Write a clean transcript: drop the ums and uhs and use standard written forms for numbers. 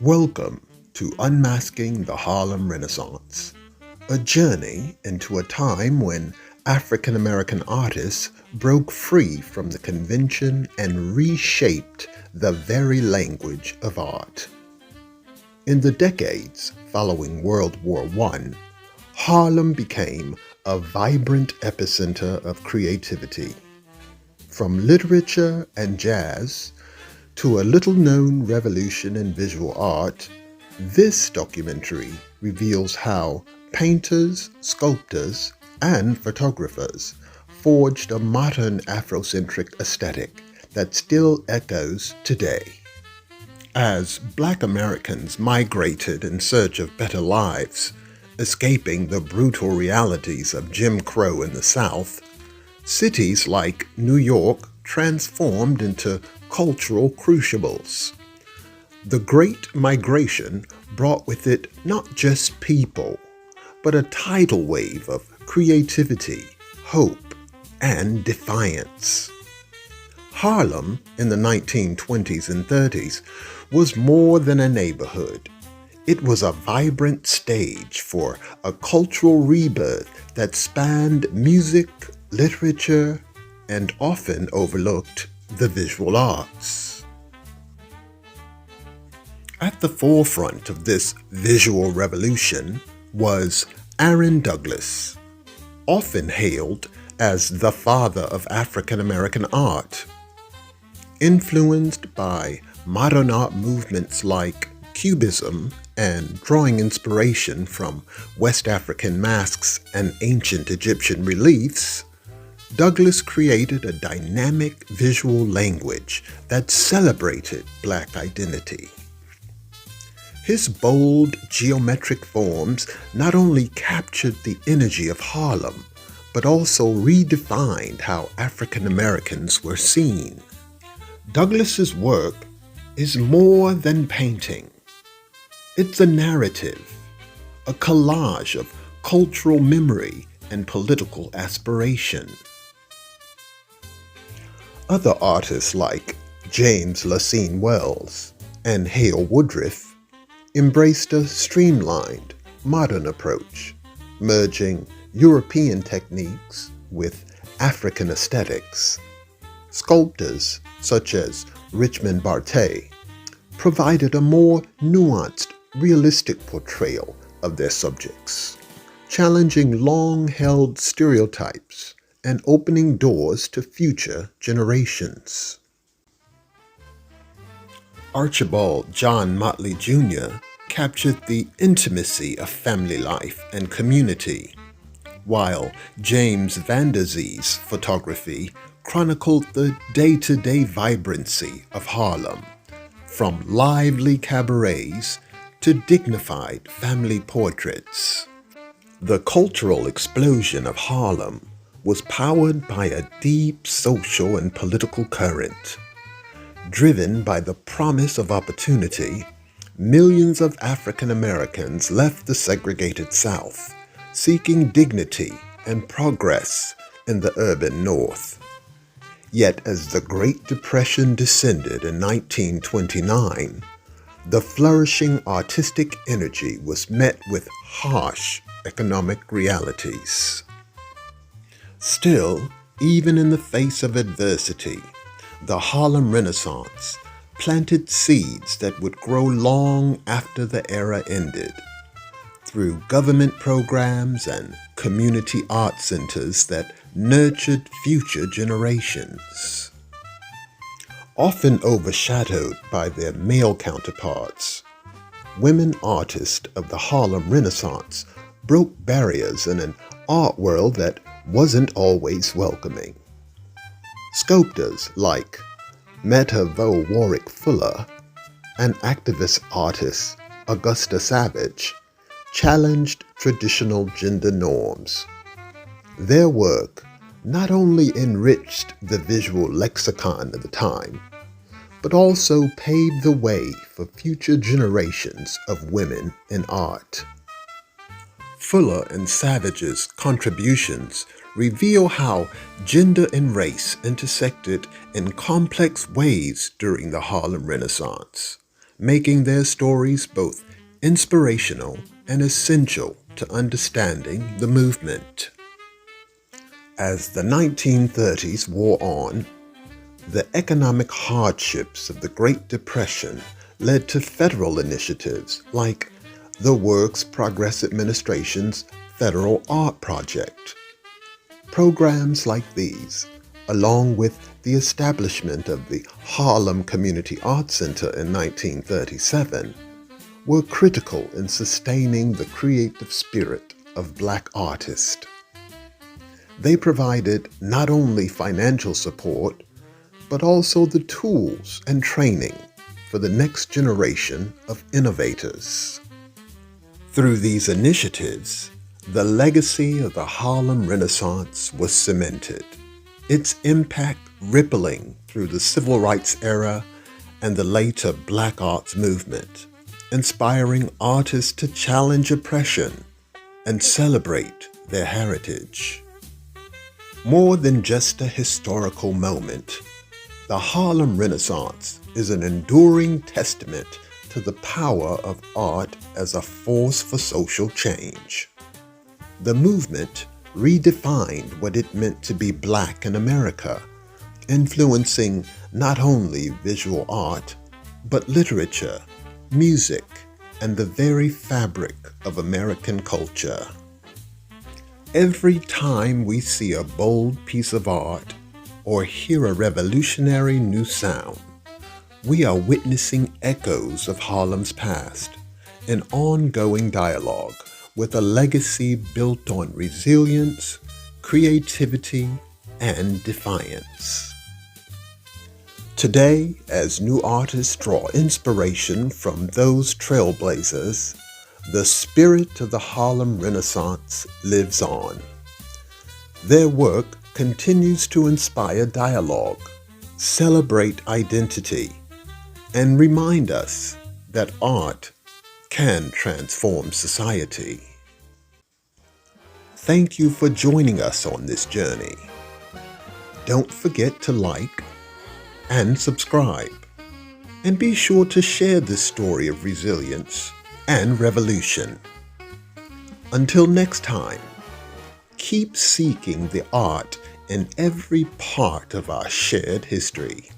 Welcome to Unmasking the Harlem Renaissance, a journey into a time when African American artists broke free from the convention and reshaped the very language of art. In the decades following World War I, Harlem became a vibrant epicenter of creativity. From literature and jazz to a little-known revolution in visual art, this documentary reveals how painters, sculptors, and photographers forged a modern Afrocentric aesthetic that still echoes today. As Black Americans migrated in search of better lives, escaping the brutal realities of Jim Crow in the South, cities like New York transformed into cultural crucibles. The Great Migration brought with it not just people, but a tidal wave of creativity, hope, and defiance. Harlem in the 1920s and 30s was more than a neighborhood. It was a vibrant stage for a cultural rebirth that spanned music, literature, and often overlooked the visual arts. At the forefront of this visual revolution was Aaron Douglas, often hailed as the father of African American art. Influenced by modern art movements like Cubism and drawing inspiration from West African masks and ancient Egyptian reliefs, Douglas created a dynamic visual language that celebrated Black identity. His bold, geometric forms not only captured the energy of Harlem, but also redefined how African Americans were seen. Douglas's work is more than painting. It's a narrative, a collage of cultural memory and political aspiration. Other artists like James Lacine Wells and Hale Woodruff embraced a streamlined, modern approach, merging European techniques with African aesthetics. Sculptors such as Richmond Barthé provided a more nuanced, realistic portrayal of their subjects, challenging long-held stereotypes and opening doors to future generations. Archibald John Motley Jr. captured the intimacy of family life and community, while James Van Der Zee's photography chronicled the day-to-day vibrancy of Harlem, from lively cabarets to dignified family portraits. The cultural explosion of Harlem was powered by a deep social and political current. Driven by the promise of opportunity, millions of African Americans left the segregated South, seeking dignity and progress in the urban North. Yet as the Great Depression descended in 1929, the flourishing artistic energy was met with harsh economic realities. Still, even in the face of adversity, the Harlem Renaissance planted seeds that would grow long after the era ended, through government programs and community art centers that nurtured future generations. Often overshadowed by their male counterparts, women artists of the Harlem Renaissance broke barriers in an art world that wasn't always welcoming. Sculptors like Meta Vo Warwick Fuller and activist artist Augusta Savage challenged traditional gender norms. Their work not only enriched the visual lexicon of the time, but also paved the way for future generations of women in art. Fuller and Savage's contributions reveal how gender and race intersected in complex ways during the Harlem Renaissance, making their stories both inspirational and essential to understanding the movement. As the 1930s wore on, the economic hardships of the Great Depression led to federal initiatives like the Works Progress Administration's Federal Art Project. Programs like these, along with the establishment of the Harlem Community Arts Center in 1937, were critical in sustaining the creative spirit of Black artists. They provided not only financial support, but also the tools and training for the next generation of innovators. Through these initiatives, the legacy of the Harlem Renaissance was cemented, its impact rippling through the Civil Rights era and the later Black Arts movement, inspiring artists to challenge oppression and celebrate their heritage. More than just a historical moment, the Harlem Renaissance is an enduring testament to the power of art as a force for social change. The movement redefined what it meant to be Black in America, influencing not only visual art, but literature, music, and the very fabric of American culture. Every time we see a bold piece of art or hear a revolutionary new sound, we are witnessing echoes of Harlem's past, an ongoing dialogue with a legacy built on resilience, creativity, and defiance. Today, as new artists draw inspiration from those trailblazers, the spirit of the Harlem Renaissance lives on. Their work continues to inspire dialogue, celebrate identity, and remind us that art can transform society. Thank you for joining us on this journey. Don't forget to like and subscribe, and be sure to share this story of resilience and revolution. Until next time, keep seeking the art in every part of our shared history.